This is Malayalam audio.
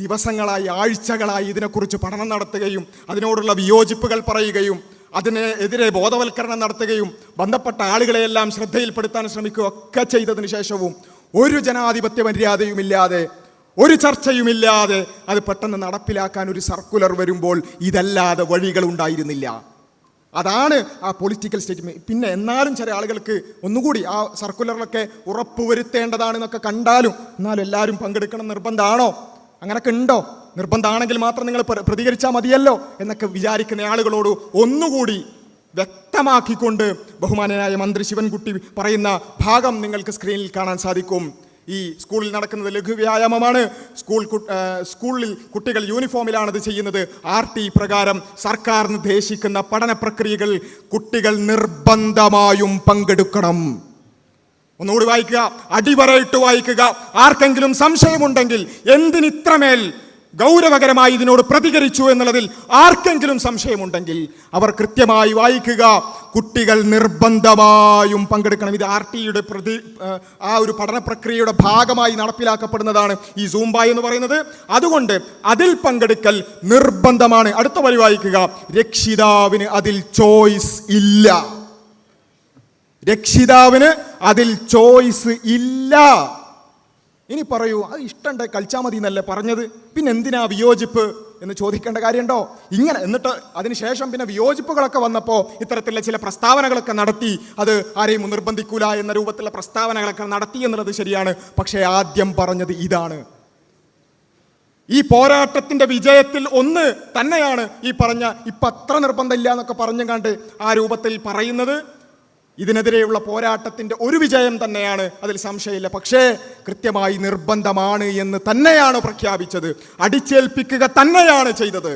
ദിവസങ്ങളായി ആഴ്ചകളായി ഇതിനെക്കുറിച്ച് പഠനം നടത്തുകയും അതിനോടുള്ള വിയോജിപ്പുകൾ പറയുകയും അതിനെതിരെ ബോധവൽക്കരണം നടത്തുകയും ബന്ധപ്പെട്ട ആളുകളെയെല്ലാം ശ്രദ്ധയിൽപ്പെടുത്താൻ ശ്രമിക്കുകയും ഒക്കെ ചെയ്തതിനു ശേഷവും ഒരു ജനാധിപത്യ മര്യാദയുമില്ലാതെ, ഒരു ചർച്ചയുമില്ലാതെ അത് പെട്ടെന്ന് നടപ്പിലാക്കാൻ ഒരു സർക്കുലർ വരുമ്പോൾ ഇതല്ലാതെ വഴികൾ ഉണ്ടായിരുന്നില്ല. അതാണ് ആ പൊളിറ്റിക്കൽ സ്റ്റേറ്റ്മെന്റ്. പിന്നെ എന്നാലും ചില ആളുകൾക്ക് ഒന്നുകൂടി ആ സർക്കുലറിലൊക്കെ ഉറപ്പുവരുത്തേണ്ടതാണെന്നൊക്കെ കണ്ടാലും എന്നാലും എല്ലാവരും പങ്കെടുക്കണം നിർബന്ധമാണോ, അങ്ങനൊക്കെ ഉണ്ടോ, നിർബന്ധമാണെങ്കിൽ മാത്രം നിങ്ങൾ പ്രതികരിച്ചാൽ മതിയല്ലോ എന്നൊക്കെ വിചാരിക്കുന്ന ആളുകളോട് ഒന്നുകൂടി വ്യക്തമാക്കിക്കൊണ്ട് ബഹുമാനനായ മന്ത്രി ശിവൻകുട്ടി പറയുന്ന ഭാഗം നിങ്ങൾക്ക് സ്ക്രീനിൽ കാണാൻ സാധിക്കും. ഈ സ്കൂളിൽ നടക്കുന്നത് ലഘുവ്യായാമമാണ്. സ്കൂളിൽ കുട്ടികൾ യൂണിഫോമിലാണത് ചെയ്യുന്നത്. RT പ്രകാരം സർക്കാർ നിർദ്ദേശിക്കുന്ന പഠന പ്രക്രിയകൾ കുട്ടികൾ നിർബന്ധമായും പങ്കെടുക്കണം. ഒന്നുകൂടി വായിക്കുക, അടിവരയിട്ട് വായിക്കുക. ആർക്കെങ്കിലും സംശയമുണ്ടെങ്കിൽ എന്തിനിത്രമേൽ ഗൗരവകരമായി ഇതിനോട് പ്രതികരിച്ചു എന്നുള്ളതിൽ ആർക്കെങ്കിലും സംശയമുണ്ടെങ്കിൽ അവർ കൃത്യമായി വായിക്കുക. കുട്ടികൾ നിർബന്ധമായും പങ്കെടുക്കണം. ഇത് RTയുടെ ആ ഒരു പഠന പ്രക്രിയയുടെ ഭാഗമായി നടപ്പിലാക്കപ്പെടുന്നതാണ് ഈ സൂംബ എന്ന് പറയുന്നത്. അതുകൊണ്ട് അതിൽ പങ്കെടുക്കൽ നിർബന്ധമാണ്. അടുത്ത വരി വായിക്കുക. രക്ഷിതാവിന് അതിൽ ചോയ്സ് ഇല്ല. രക്ഷിതാവിന് അതിൽ ചോയ്സ് ഇല്ല. ഇനി പറയൂ, അത് ഇഷ്ടമുണ്ട് കളിച്ചാൽ മതി എന്നല്ലേ പറഞ്ഞത്, പിന്നെ എന്തിനാ വിയോജിപ്പ് എന്ന് ചോദിക്കേണ്ട കാര്യമുണ്ടോ? ഇങ്ങനെ എന്നിട്ട് അതിനുശേഷം പിന്നെ വിയോജിപ്പുകളൊക്കെ വന്നപ്പോൾ ഇത്തരത്തിലുള്ള ചില പ്രസ്താവനകളൊക്കെ നടത്തി. അത് ആരെയും നിർബന്ധിക്കൂല എന്ന രൂപത്തിലുള്ള പ്രസ്താവനകളൊക്കെ നടത്തി എന്നുള്ളത് ശരിയാണ്. പക്ഷേ ആദ്യം പറഞ്ഞത് ഇതാണ്. ഈ പോരാട്ടത്തിന്റെ വിജയത്തിൽ ഒന്ന് തന്നെയാണ് ഈ പറഞ്ഞ ഇപ്പം അത്ര നിർബന്ധമില്ല എന്നൊക്കെ പറഞ്ഞു കണ്ട് ആ രൂപത്തിൽ പറയുന്നത്. ഇതിനെതിരെയുള്ള പോരാട്ടത്തിൻ്റെ ഒരു വിജയം തന്നെയാണ്, അതിൽ സംശയമില്ല. പക്ഷേ കൃത്യമായി നിർബന്ധമാണ് എന്ന് തന്നെയാണ് പ്രഖ്യാപിച്ചത്. അടിച്ചേൽപ്പിക്കുക തന്നെയാണ് ചെയ്തത്.